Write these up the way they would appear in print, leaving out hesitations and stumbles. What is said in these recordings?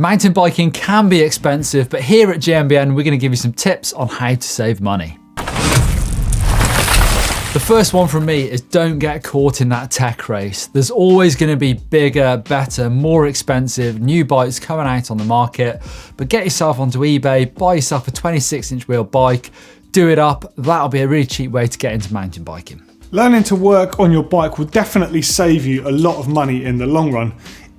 Mountain biking can be expensive, but here at GMBN, we're going to give you some tips on how to save money. The first one from me is don't get caught in that tech race. There's always going to be bigger, better, more expensive new bikes coming out on the market, but get yourself onto eBay, buy yourself a 26-inch wheel bike, do it up. That'll be a really cheap way to get into mountain biking. Learning to work on your bike will definitely save you a lot of money in the long run.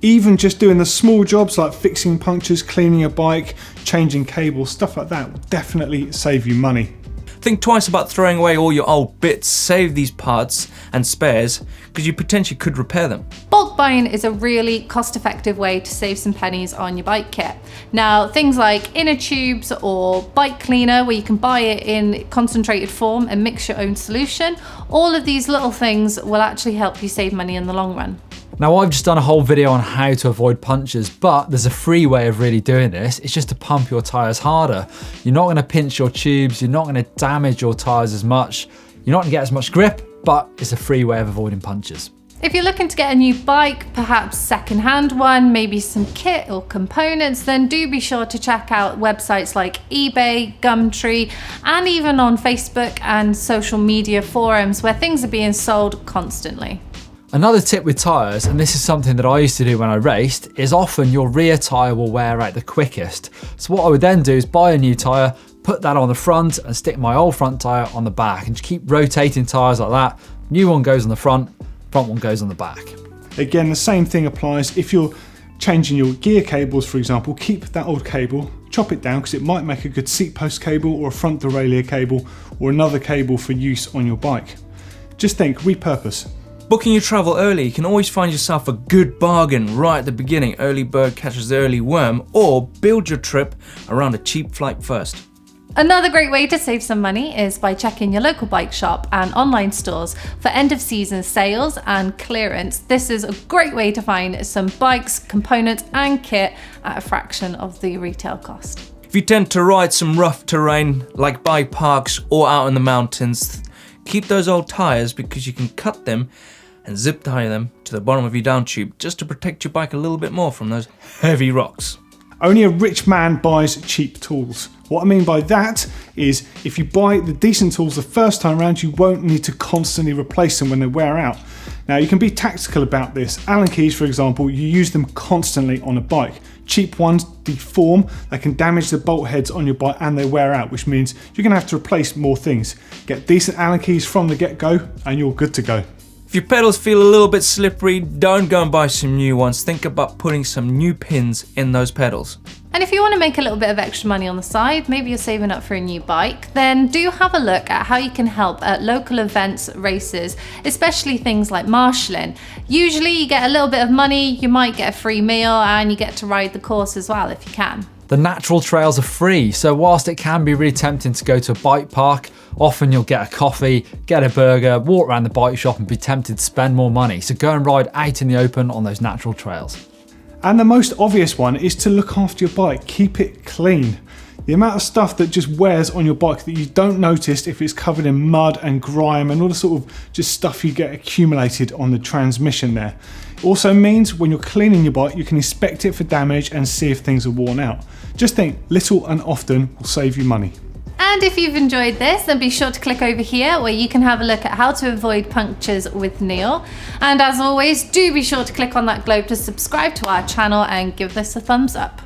Even just doing the small jobs like fixing punctures, cleaning a bike, changing cables, stuff like that will definitely save you money. Think twice about throwing away all your old bits. Save these parts and spares because you potentially could repair them. Bulk buying is a really cost-effective way to save some pennies on your bike kit. Now, things like inner tubes or bike cleaner, where you can buy it in concentrated form and mix your own solution, all of these little things will actually help you save money in the long run. Now, I've just done a whole video on how to avoid punctures, but there's a free way of really doing this. It's just to pump your tires harder. You're not going to pinch your tubes, you're not going to damage your tires as much, you're not going to get as much grip, but it's a free way of avoiding punctures. If you're looking to get a new bike, perhaps second-hand one, maybe some kit or components, then do be sure to check out websites like eBay, Gumtree, and even on Facebook and social media forums where things are being sold constantly. Another tip with tyres, and this is something that I used to do when I raced, is often your rear tyre will wear out the quickest. So what I would then do is buy a new tyre, put that on the front and stick my old front tyre on the back and just keep rotating tyres like that. New one goes on the front one goes on the back. Again, the same thing applies if you're changing your gear cables, for example. Keep that old cable, chop it down because it might make a good seat post cable or a front derailleur cable or another cable for use on your bike. Just think, repurpose. Booking your travel early, you can always find yourself a good bargain right at the beginning. Early bird catches the early worm, or build your trip around a cheap flight first. Another great way to save some money is by checking your local bike shop and online stores for end of season sales and clearance. This is a great way to find some bikes, components and kit at a fraction of the retail cost. If you tend to ride some rough terrain like bike parks or out in the mountains, keep those old tyres because you can cut them and zip tie them to the bottom of your down tube just to protect your bike a little bit more from those heavy rocks. Only a rich man buys cheap tools. What I mean by that is if you buy the decent tools the first time around, you won't need to constantly replace them when they wear out. Now you can be tactical about this. Allen keys, for example, you use them constantly on a bike. Cheap ones deform, they can damage the bolt heads on your bike and they wear out, which means you're gonna have to replace more things. Get decent Allen keys from the get-go and you're good to go. If your pedals feel a little bit slippery, don't go and buy some new ones. Think about putting some new pins in those pedals. And if you want to make a little bit of extra money on the side, maybe you're saving up for a new bike, then do have a look at how you can help at local events, races, especially things like marshalling. Usually you get a little bit of money, you might get a free meal, and you get to ride the course as well if you can. The natural trails are free, so whilst it can be really tempting to go to a bike park, often you'll get a coffee, get a burger, walk around the bike shop and be tempted to spend more money. So go and ride out in the open on those natural trails. And the most obvious one is to look after your bike, keep it clean. The amount of stuff that just wears on your bike that you don't notice if it's covered in mud and grime and all the sort of just stuff you get accumulated on the transmission there. It also means when you're cleaning your bike, you can inspect it for damage and see if things are worn out. Just think, little and often will save you money. And if you've enjoyed this, then be sure to click over here where you can have a look at how to avoid punctures with Neil. And as always, do be sure to click on that globe to subscribe to our channel and give this a thumbs up.